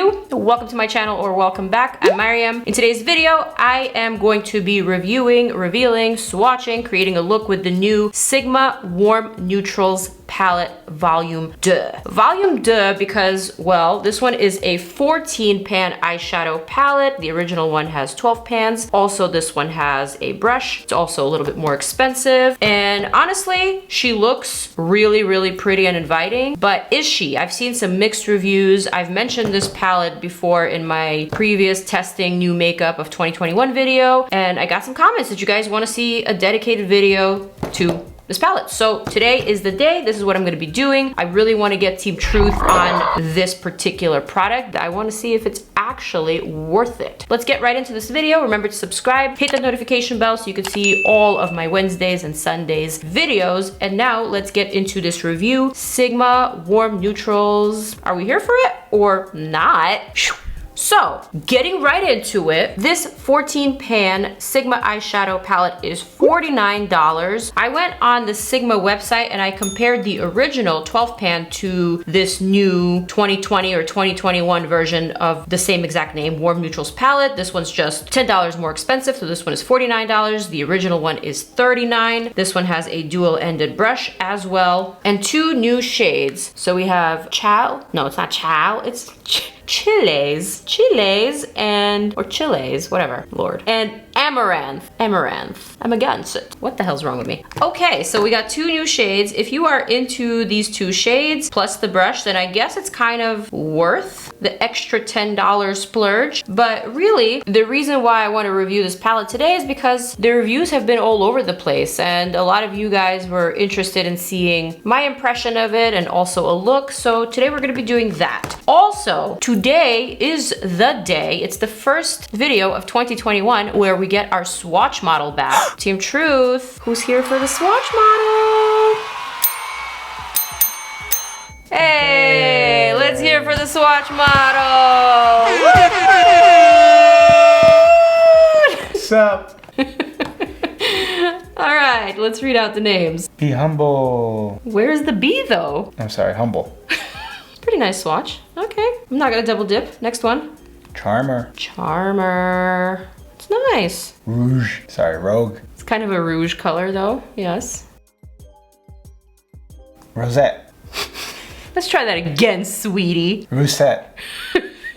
review, welcome to my channel or welcome back. I'm Maryam. In today's video, I am going to be reviewing, revealing, swatching, creating a look with the new Sigma Warm Neutrals palette volume 2. Volume 2 because, well, this one is a 14 pan eyeshadow palette. The original one has 12 pans. Also, this one has a brush. It's also a little bit more expensive. And honestly, she looks really, really pretty and inviting. But is she? I've seen some mixed reviews. I've mentioned this palette before in my previous testing new makeup of 2021 video. And I got some comments that you guys want to see a dedicated video to this palette. So today is the day. This is what I'm going to be doing. I really want to get Team Truth on this particular product. I want to see if it's actually worth it. Let's get right into this video. Remember to subscribe, hit that notification bell so you can see all of my Wednesdays and Sundays videos. And now let's get into this review. Sigma Warm Neutrals. Are we here for it or not? So, getting right into it, this 14 pan Sigma eyeshadow palette is $49. I went on the Sigma website and I compared the original 12 pan to this new 2020 or 2021 version of the same exact name, Warm Neutrals palette. This one's just $10 more expensive, so this one is $49. The original one is $39. This one has a dual-ended brush as well, and two new shades. So we have Chow, no, it's not Chow, it's Chiles, and, or Chiles, whatever, Lord. And Amaranth. I'm against it. What the hell's wrong with me? Okay, so we got two new shades. If you are into these two shades, plus the brush, then I guess it's kind of worth the extra $10 splurge. But really, the reason why I want to review this palette today is because the reviews have been all over the place, and a lot of you guys were interested in seeing my impression of it and also a look. So today we're going to be doing that. Also, today is the day. It's the first video of 2021 where we get our swatch model back. Team Truth, who's here for the swatch model? Hey, let's hear for the swatch model. What's up? All right, let's read out the names. Be humble. Where's the B though? I'm sorry, humble. Pretty nice swatch. Okay, I'm not gonna double dip. Next one. Charmer. Charmer. It's nice. Rouge. Sorry, Rogue. It's kind of a rouge color though, yes. Rosette. Let's try that again, sweetie. Russet.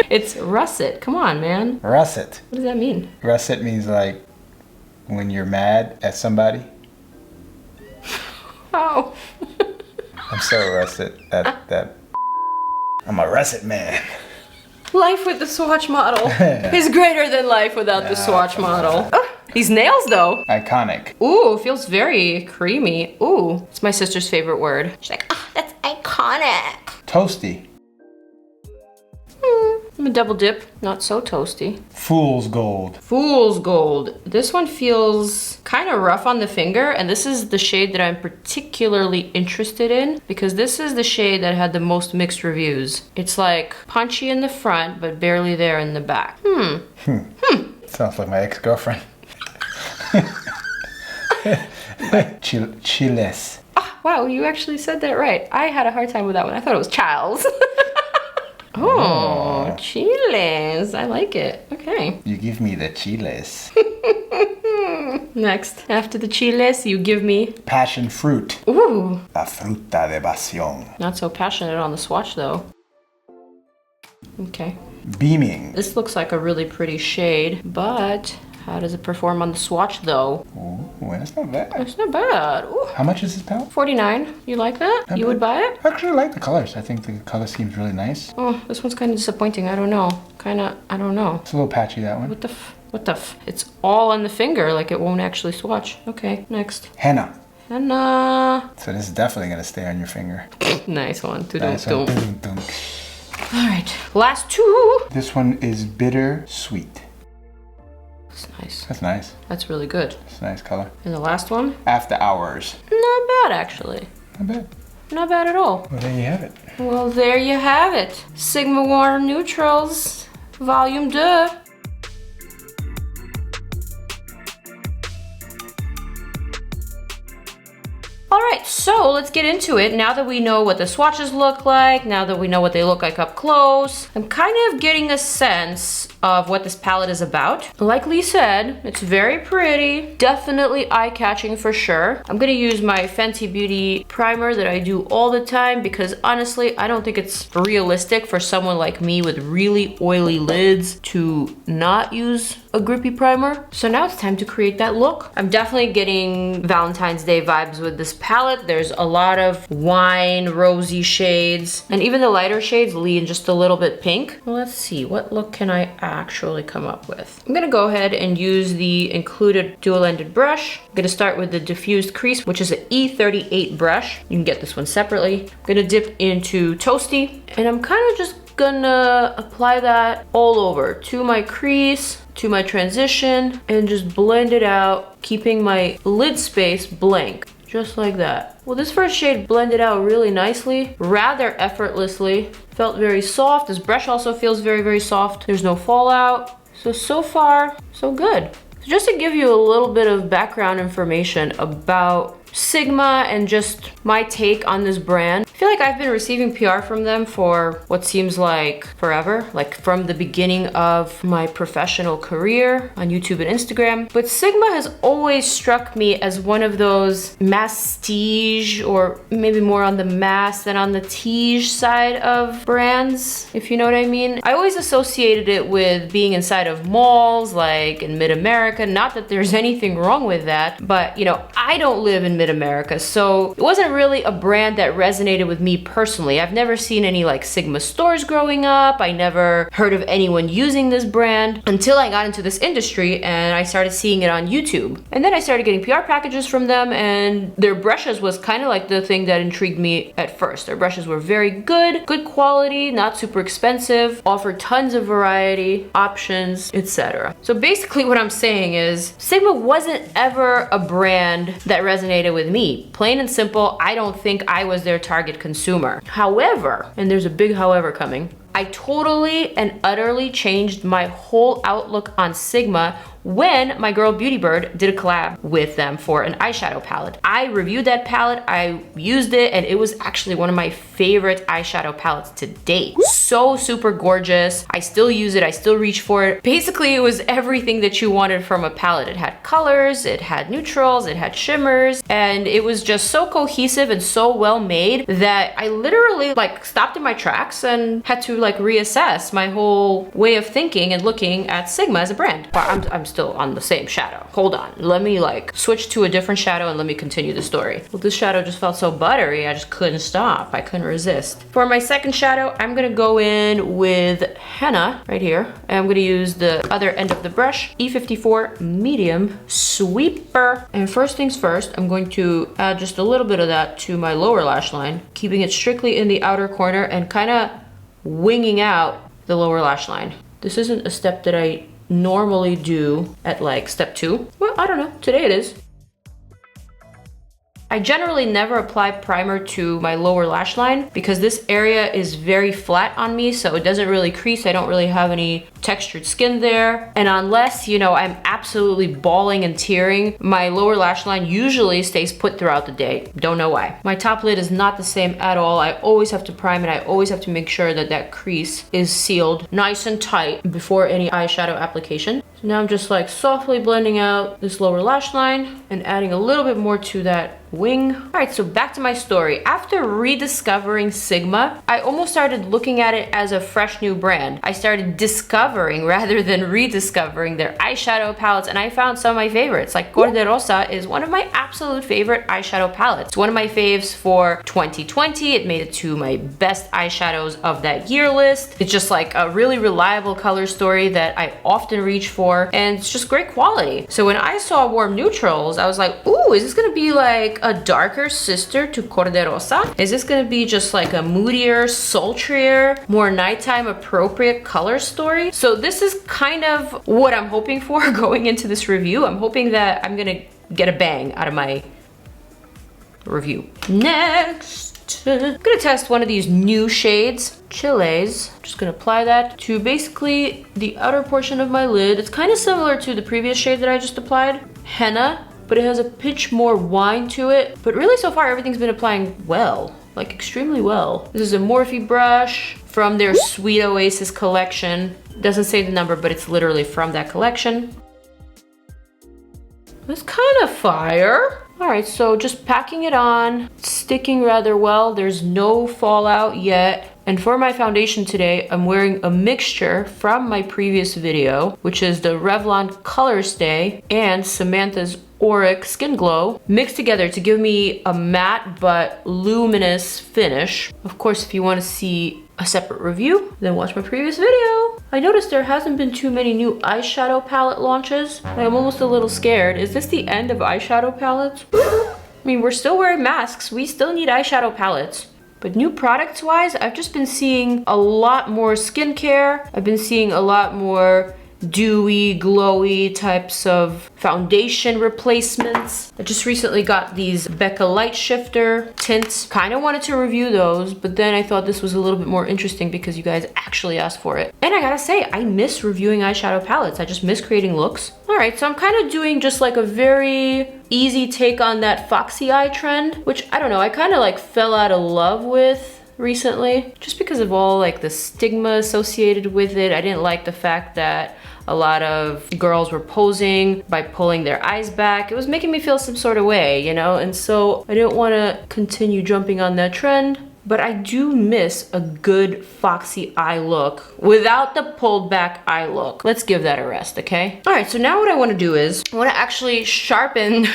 It's russet. Come on, man. Russet. What does that mean? Russet means like when you're mad at somebody. Oh. I'm so russet at that. I'm a russet man. Life with the swatch model is greater than life without the swatch model. Oh, these nails though. Iconic. Ooh, feels very creamy. Ooh, it's my sister's favorite word. She's like, oh, that's iconic. Toasty. I'm a double dip, not so toasty. Fool's gold. Fool's gold. This one feels kind of rough on the finger, and this is the shade that I'm particularly interested in because this is the shade that had the most mixed reviews. It's like punchy in the front, but barely there in the back. Sounds like my ex-girlfriend. Chiles. Oh, wow, you actually said that right. I had a hard time with that one. I thought it was Charles. Oh, chiles. I like it. Okay. You give me the chiles. Next, after the chiles, you give me passion fruit. Ooh. La fruta de pasión. Not so passionate on the swatch though. Okay. Beaming. This looks like a really pretty shade, but how does it perform on the swatch though? Ooh, that's not bad. It's not bad. Ooh. How much is this palette? $49. You like that? You would buy it? I actually like the colors. I think the color scheme's really nice. Oh, this one's kind of disappointing. I don't know. I don't know. It's a little patchy, that one. What the It's all on the finger, like it won't actually swatch. Okay, next. Henna. Henna. So this is definitely gonna stay on your finger. Nice one. Nice one. All right, last two. This one is bitter sweet. That's nice. That's nice. That's really good. It's a nice color. And the last one? After Hours. Not bad, actually. Not bad. Not bad at all. Well, there you have it. Well, there you have it. Sigma Warm Neutrals, Volume 2. All right, so let's let's get into it. Now that we know what the swatches look like, now that we know what they look like up close, I'm kind of getting a sense of what this palette is about. Like Lee said, it's very pretty, definitely eye-catching for sure. I'm gonna use my Fenty Beauty primer that I do all the time because honestly, I don't think it's realistic for someone like me with really oily lids to not use a grippy primer. So now it's time to create that look. I'm definitely getting Valentine's Day vibes with this palette. There's a lot of wine, rosy shades, and even the lighter shades lean just a little bit pink. Let's see, what look can I actually come up with? I'm gonna go ahead and use the included dual-ended brush. I'm gonna start with the diffused crease, which is an E38 brush. You can get this one separately. I'm gonna dip into Toasty, and I'm kind of just gonna apply that all over to my crease, to my transition, and just blend it out, keeping my lid space blank, just like that. Well, this first shade blended out really nicely, rather effortlessly. Felt very soft. This brush also feels very, very soft. There's no fallout. So far, so good. So just to give you a little bit of background information about Sigma and just my take on this brand. I feel like I've been receiving PR from them for what seems like forever, like from the beginning of my professional career on YouTube and Instagram. But Sigma has always struck me as one of those masstige, or maybe more on the mass than on the tige side of brands, if you know what I mean. I always associated it with being inside of malls, like in mid-America. Not that there's anything wrong with that, but you know, I don't live in mid-America, so it wasn't really a brand that resonated with me personally. I've never seen any like Sigma stores growing up. I never heard of anyone using this brand until I got into this industry and I started seeing it on YouTube. And then I started getting PR packages from them, and their brushes was kind of like the thing that intrigued me at first. Their brushes were very good quality, not super expensive, offered tons of variety, options, etc. So basically what I'm saying is Sigma wasn't ever a brand that resonated with me. Plain and simple, I don't think I was their target consumer. However, and there's a big however coming, I totally and utterly changed my whole outlook on Sigma when my girl Beauty Bird did a collab with them for an eyeshadow palette. I reviewed that palette, I used it, and it was actually one of my favorite eyeshadow palettes to date. So super gorgeous. I still use it, I still reach for it. Basically, it was everything that you wanted from a palette. It had colors, it had neutrals, it had shimmers, and it was just so cohesive and so well made that I literally like stopped in my tracks and had to like reassess my whole way of thinking and looking at Sigma as a brand. I'm still on the same shadow. Hold on, let me like switch to a different shadow and let me continue the story. Well, this shadow just felt so buttery, I just couldn't stop. I couldn't resist. For my second shadow, I'm gonna go in with henna right here, and I'm gonna use the other end of the brush, E54 medium sweeper. And first things first, I'm going to add just a little bit of that to my lower lash line, keeping it strictly in the outer corner and kind of winging out the lower lash line. This isn't a step that I normally do at like step 2. Well, I don't know, today it is. I generally never apply primer to my lower lash line because this area is very flat on me, so it doesn't really crease. I don't really have any textured skin there. And unless, you know, I'm absolutely bawling and tearing, my lower lash line usually stays put throughout the day. Don't know why. My top lid is not the same at all. I always have to prime it. I always have to make sure that that crease is sealed nice and tight before any eyeshadow application. So now I'm just like softly blending out this lower lash line and adding a little bit more to that wing. All right, so back to my story. After rediscovering Sigma, I almost started looking at it as a fresh new brand. I started discovering rather than rediscovering their eyeshadow palettes, and I found some of my favorites. Like Cor de Rosa is one of my absolute favorite eyeshadow palettes. It's one of my faves for 2020. It made it to my best eyeshadows of that year list. It's just like a really reliable color story that I often reach for, and it's just great quality. So when I saw warm neutrals, I was like, ooh, is this gonna be like a darker sister to Cor de Rosa? Is this gonna be just like a moodier, sultrier, more nighttime appropriate color story? So this is kind of what I'm hoping for going into this review. I'm hoping that I'm gonna get a bang out of my review. Next, I'm gonna test one of these new shades, Chiles. I'm just gonna apply that to basically the outer portion of my lid. It's kind of similar to the previous shade that I just applied, Henna. but it has a pinch more wine to it. But really so far everything's been applying well, like extremely well. This is a Morphe brush from their Sweet Oasis collection. Doesn't say the number, but it's literally from that collection. It's kind of fire. All right, so just packing it on, sticking rather well. There's no fallout yet. And for my foundation today, I'm wearing a mixture from my previous video, which is the Revlon Color Stay and Samantha's Auric Skin Glow mixed together to give me a matte but luminous finish. Of course, if you want to see a separate review, then watch my previous video. I noticed there hasn't been too many new eyeshadow palette launches. I'm almost a little scared. Is this the end of eyeshadow palettes? I mean, we're still wearing masks. We still need eyeshadow palettes. But new products wise, I've just been seeing a lot more skincare. I've been seeing a lot more dewy, glowy types of foundation replacements. I just recently got these Becca Light Shifter tints. Kind of wanted to review those, but then I thought this was a little bit more interesting because you guys actually asked for it. And I gotta say, I miss reviewing eyeshadow palettes. I just miss creating looks. All right, so I'm kind of doing just like a very easy take on that foxy eye trend, which I don't know, I kind of like fell out of love with recently just because of all like the stigma associated with it. I didn't like the fact that a lot of girls were posing by pulling their eyes back. It was making me feel some sort of way, you know? And so I didn't want to continue jumping on that trend. But I do miss a good foxy eye look without the pulled back eye look. Let's give that a rest, okay? All right, so now what I wanna do is, I wanna actually sharpen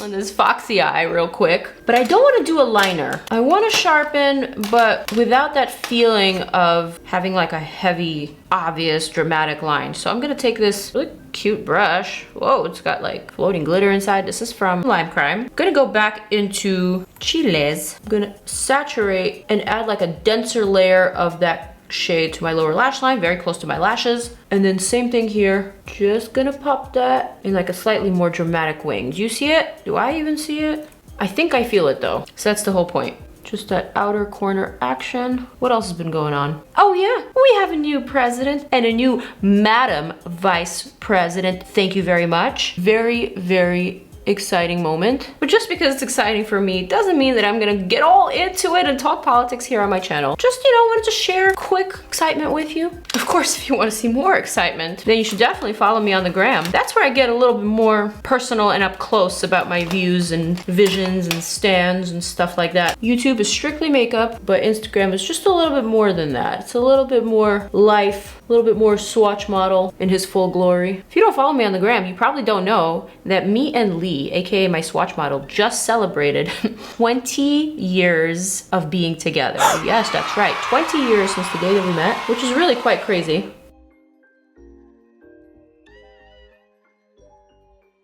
on this foxy eye real quick, but I don't wanna do a liner. I wanna sharpen, but without that feeling of having like a heavy, obvious, dramatic line. So I'm gonna take this really cute brush. Whoa, it's got like floating glitter inside. This is from Lime Crime. I'm gonna go back into Chiles. I'm gonna saturate and add like a denser layer of that shade to my lower lash line, very close to my lashes. And then same thing here. Just gonna pop that in like a slightly more dramatic wing. Do you see it? Do I even see it? I think I feel it though. So that's the whole point. Just that outer corner action. What else has been going on? Oh yeah, we have a new president and a new Madam Vice President. Thank you very much. Very, very exciting moment. But just because it's exciting for me doesn't mean that I'm gonna get all into it and talk politics here on my channel. Just, you know, wanted to share quick excitement with you. Of course, if you want to see more excitement, then you should definitely follow me on the gram. That's where I get a little bit more personal and up close about my views and visions and stands and stuff like that. YouTube is strictly makeup, but Instagram is just a little bit more than that. It's a little bit more life, a little bit more Swatch model in his full glory. If you don't follow me on the gram, you probably don't know that me and Lee, aka my Swatch model, just celebrated 20 years of being together. Yes, that's right, 20 years since the day that we met, which is really quite crazy.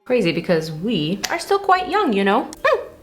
Crazy because we are still quite young, you know?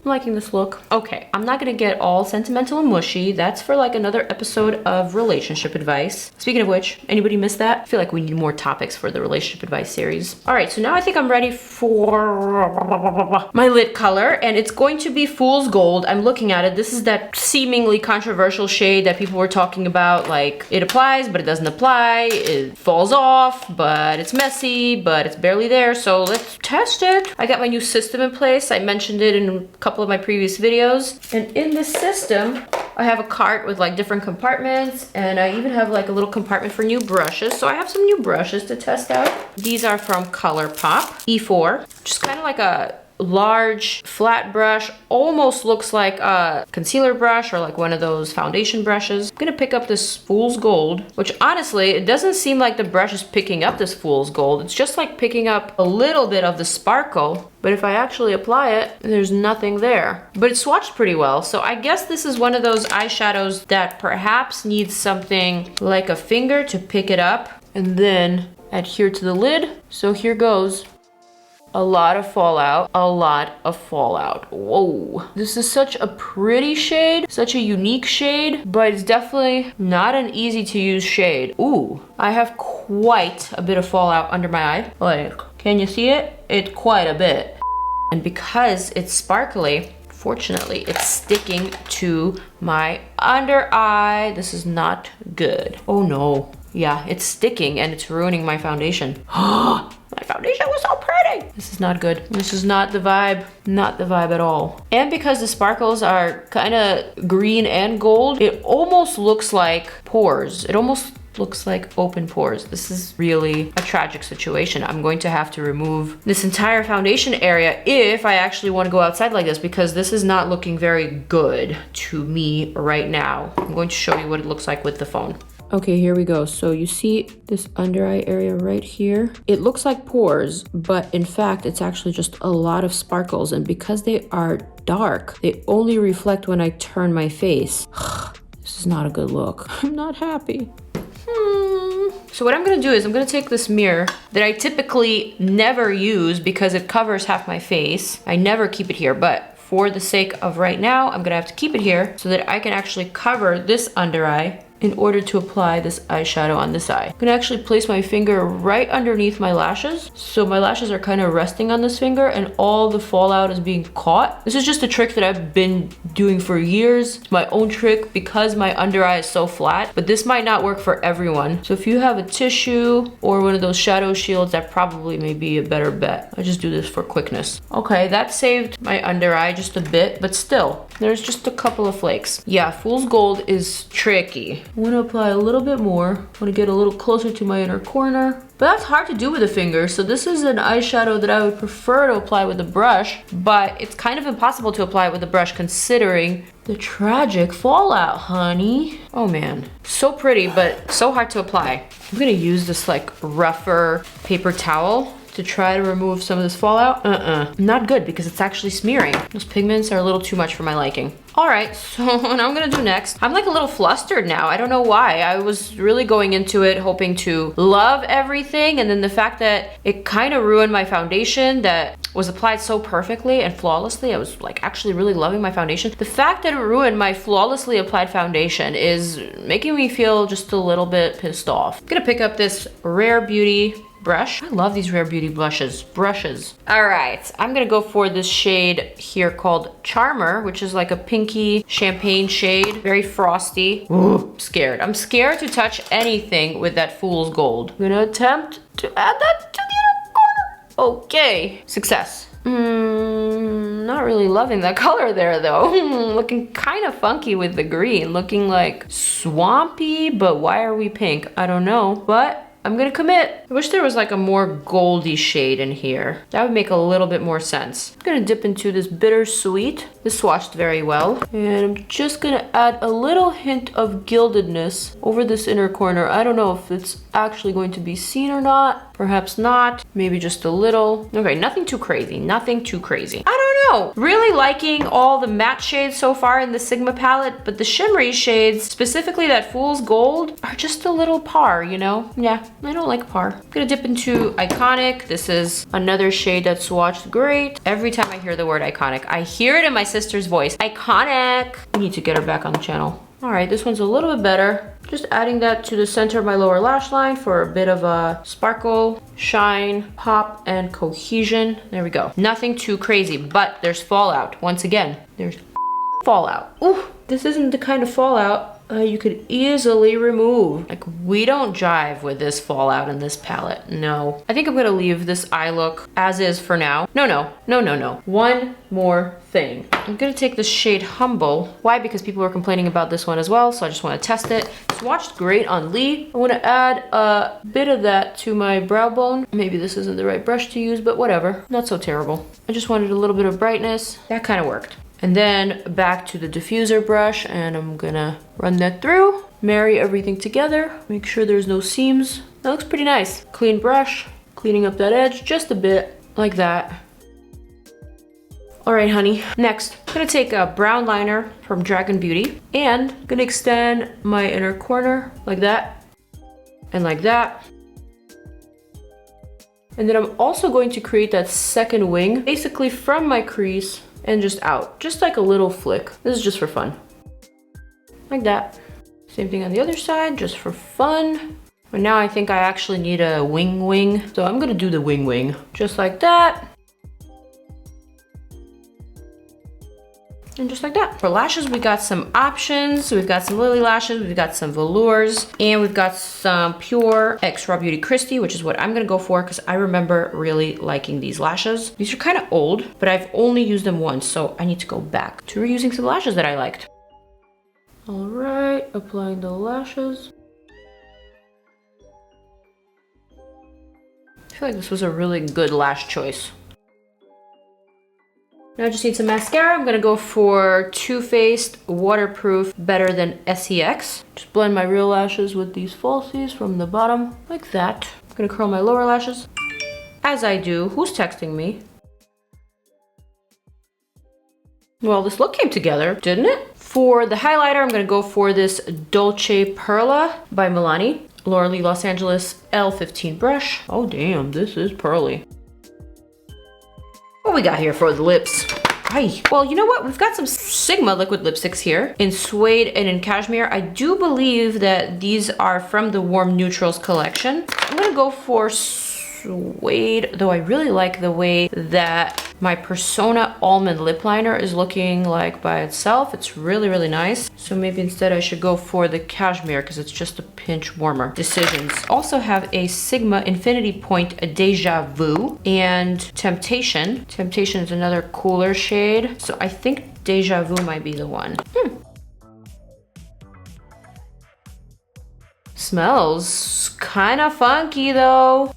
I'm liking this look. Okay, I'm not gonna get all sentimental and mushy. That's for like another episode of relationship advice. Speaking of which, anybody miss that? I feel like we need more topics for the relationship advice series. All right, so now I think I'm ready for my lid color, and it's going to be Fool's Gold. I'm looking at it. This is that seemingly controversial shade that people were talking about, like it applies, but it doesn't apply. It falls off, but it's messy, but it's barely there. So let's test it. I got my new system in place. I mentioned it in a couple of my previous videos, and in this system I have a cart with like different compartments, and I even have like a little compartment for new brushes. So I have some new brushes to test out. These are from ColourPop E4, just kind of like a large flat brush, almost looks like a concealer brush or like one of those foundation brushes. I'm gonna pick up this Fool's Gold, which honestly, it doesn't seem like the brush is picking up this Fool's Gold. It's just like picking up a little bit of the sparkle, but if I actually apply it, there's nothing there. But it swatched pretty well, so I guess this is one of those eyeshadows that perhaps needs something like a finger to pick it up and then adhere to the lid. So here goes. A lot of fallout, a lot of fallout. Whoa. This is such a pretty shade, such a unique shade, but it's definitely not an easy to use shade. Ooh, I have quite a bit of fallout under my eye. Like, can you see it? It's quite a bit. And because it's sparkly, fortunately, it's sticking to my under eye. This is not good. Oh no. Yeah, it's sticking and it's ruining my foundation. My foundation was so pretty. This is not good. This is not the vibe. Not the vibe at all. And because the sparkles are kind of green and gold, it almost looks like pores. It almost looks like open pores. This is really a tragic situation. I'm going to have to remove this entire foundation area if I actually want to go outside like this, because this is not looking very good to me right now. I'm going to show you what it looks like with the phone. Okay, here we go. So you see this under eye area right here? It looks like pores, but in fact, it's actually just a lot of sparkles. And because they are dark, they only reflect when I turn my face. This is not a good look. I'm not happy. So what I'm gonna do is I'm gonna take this mirror that I typically never use because it covers half my face. I never keep it here, but for the sake of right now, I'm gonna have to keep it here so that I can actually cover this under eye in order to apply this eyeshadow on this eye. I'm gonna actually place my finger right underneath my lashes. So my lashes are kind of resting on this finger and all the fallout is being caught. This is just a trick that I've been doing for years. It's my own trick because my under eye is so flat, but this might not work for everyone. So if you have a tissue or one of those shadow shields, that probably may be a better bet. I just do this for quickness. Okay, that saved my under eye just a bit, but still, there's just a couple of flakes. Yeah, fool's gold is tricky. I want to apply a little bit more. I want to get a little closer to my inner corner. But that's hard to do with a finger, so this is an eyeshadow that I would prefer to apply with a brush, but it's kind of impossible to apply it with a brush considering the tragic fallout, honey. Oh man, so pretty, but so hard to apply. I'm gonna use this like rougher paper towel to try to remove some of this fallout. Not good because it's actually smearing. Those pigments are a little too much for my liking. All right, so what I'm gonna do next, I'm like a little flustered now. I don't know why. I was really going into it hoping to love everything, and then the fact that it kind of ruined my foundation that was applied so perfectly and flawlessly. I was like actually really loving my foundation. The fact that it ruined my flawlessly applied foundation is making me feel just a little bit pissed off. I'm gonna pick up this Rare Beauty brush. I love these Rare Beauty brushes. All right, I'm gonna go for this shade here called Charmer, which is like a pinky champagne shade, very frosty. Ooh, I'm scared to touch anything with that fool's gold. I'm gonna attempt to add that to the inner corner. Okay, success. Not really loving the color there though. Looking kind of funky with the green, looking like swampy, but why are we pink? I don't know, but I'm gonna commit. I wish there was like a more goldy shade in here. That would make a little bit more sense. I'm gonna dip into this Bittersweet. This swatched very well. And I'm just gonna add a little hint of gildedness over this inner corner. I don't know if it's actually going to be seen or not. Perhaps not. Maybe just a little. Okay, nothing too crazy. Nothing too crazy. I don't know. Really liking all the matte shades so far in the Sigma palette, but the shimmery shades, specifically that Fool's Gold, are just a little par, you know? Yeah, I don't like par. I'm gonna dip into Iconic. This is another shade that swatched great. Every time I hear the word Iconic, I hear it in my sister's voice. Iconic. I need to get her back on the channel. All right, this one's a little bit better. Just adding that to the center of my lower lash line for a bit of a sparkle, shine, pop, and cohesion. There we go. Nothing too crazy, but there's fallout. Once again, there's fallout. Ooh, this isn't the kind of fallout you could easily remove. Like, we don't jive with this fallout in this palette. No. I think I'm gonna leave this eye look as is for now. No. One more thing. I'm gonna take this shade Humble. Why? Because people were complaining about this one as well, so I just wanna test it. Swatched great on Lee. I wanna add a bit of that to my brow bone. Maybe this isn't the right brush to use, but whatever. Not so terrible. I just wanted a little bit of brightness. That kind of worked. And then back to the diffuser brush, and I'm gonna run that through, marry everything together, make sure there's no seams. That looks pretty nice. Clean brush, cleaning up that edge just a bit, like that. All right, honey. Next, I'm gonna take a brown liner from Dragun Beauty, and I'm gonna extend my inner corner like that, and like that. And then I'm also going to create that second wing, basically from my crease, and just out, just like a little flick. This is just for fun. Like that. Same thing on the other side, just for fun. But now I think I actually need a wing. So I'm gonna do the wing, just like that. And just like that. For lashes, we got some options. We've got some Lily lashes, we've got some velours, and we've got some pure X Raw Beauty Christie, which is what I'm gonna go for because I remember really liking these lashes. These are kind of old, but I've only used them once, so I need to go back to reusing some lashes that I liked. All right, applying the lashes. I feel like this was a really good lash choice. Now I just need some mascara. I'm gonna go for Too Faced Waterproof Better Than SEX. Just blend my real lashes with these falsies from the bottom, like that. I'm gonna curl my lower lashes. As I do, who's texting me? Well, this look came together, didn't it? For the highlighter, I'm gonna go for this Dolce Perla by Milani. Laura Lee Los Angeles L15 brush. Oh damn, this is pearly. What we got here for the lips? Hi. Well, you know what? We've got some Sigma liquid lipsticks here in suede and in cashmere. I do believe that these are from the Warm Neutrals collection. I'm gonna go for suede, though I really like the way that my Persona Almond lip liner is looking like by itself. It's really, really nice. So maybe instead I should go for the cashmere because it's just a pinch warmer. Decisions. Also have a Sigma Infinity Point Deja Vu and Temptation. Temptation is another cooler shade. So I think Deja Vu might be the one. Smells kind of funky though.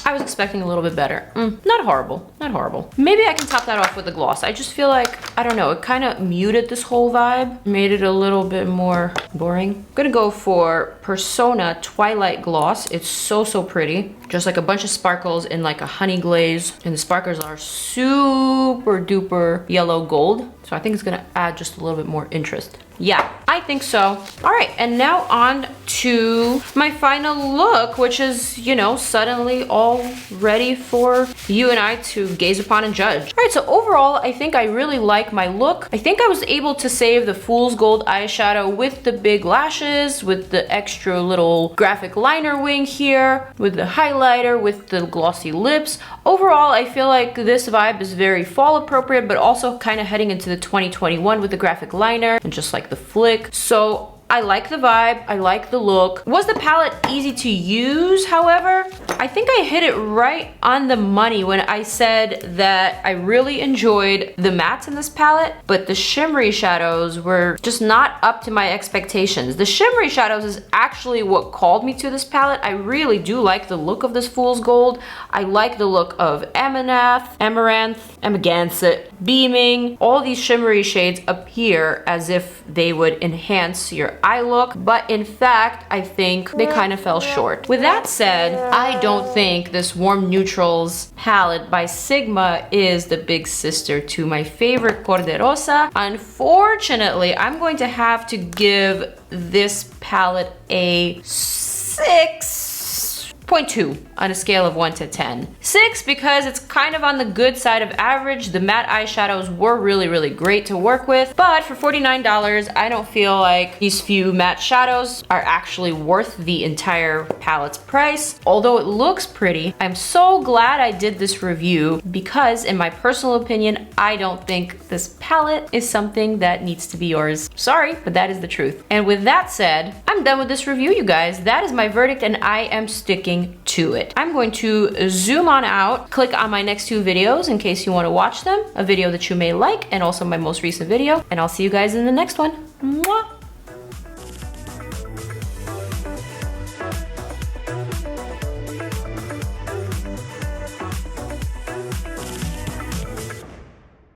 I was expecting a little bit better. Not horrible, not horrible. Maybe I can top that off with a gloss. I just feel like, I don't know, it kind of muted this whole vibe, made it a little bit more boring. I'm gonna go for Persona Twilight Gloss. It's so, so pretty. Just like a bunch of sparkles in like a honey glaze. And the sparkles are super duper yellow gold. So I think it's gonna add just a little bit more interest. Yeah, I think so. All right, and now on to my final look, which is, you know, suddenly all ready for you and I to gaze upon and judge. All right, so overall, I think I really like my look. I think I was able to save the Fool's Gold eyeshadow with the big lashes, with the extra little graphic liner wing here, with the highlighter, with the glossy lips. Overall, I feel like this vibe is very fall appropriate, but also kind of heading into the 2021 with the graphic liner and just like the flick. So I like the vibe, I like the look. Was the palette easy to use, however? I think I hit it right on the money when I said that I really enjoyed the mattes in this palette, but the shimmery shadows were just not up to my expectations. The shimmery shadows is actually what called me to this palette. I really do like the look of this Fool's Gold. I like the look of Amaranth, Amagansett, Beaming. All these shimmery shades appear as if they would enhance your eye look, but in fact, I think they kind of fell short. With that said, I don't think this Warm Neutrals palette by Sigma is the big sister to my favorite Corderosa. Unfortunately, I'm going to have to give this palette a 6.2 on a scale of 1 to 10. 6 because it's kind of on the good side of average. The matte eyeshadows were really, really great to work with, but for $49, I don't feel like these few matte shadows are actually worth the entire palette's price. Although it looks pretty, I'm so glad I did this review because in my personal opinion, I don't think this palette is something that needs to be yours. Sorry, but that is the truth. And with that said, I'm done with this review, you guys. That is my verdict and I am sticking to it. I'm going to zoom on out, click on my next two videos in case you want to watch them, a video that you may like, and also my most recent video, and I'll see you guys in the next one. Mwah!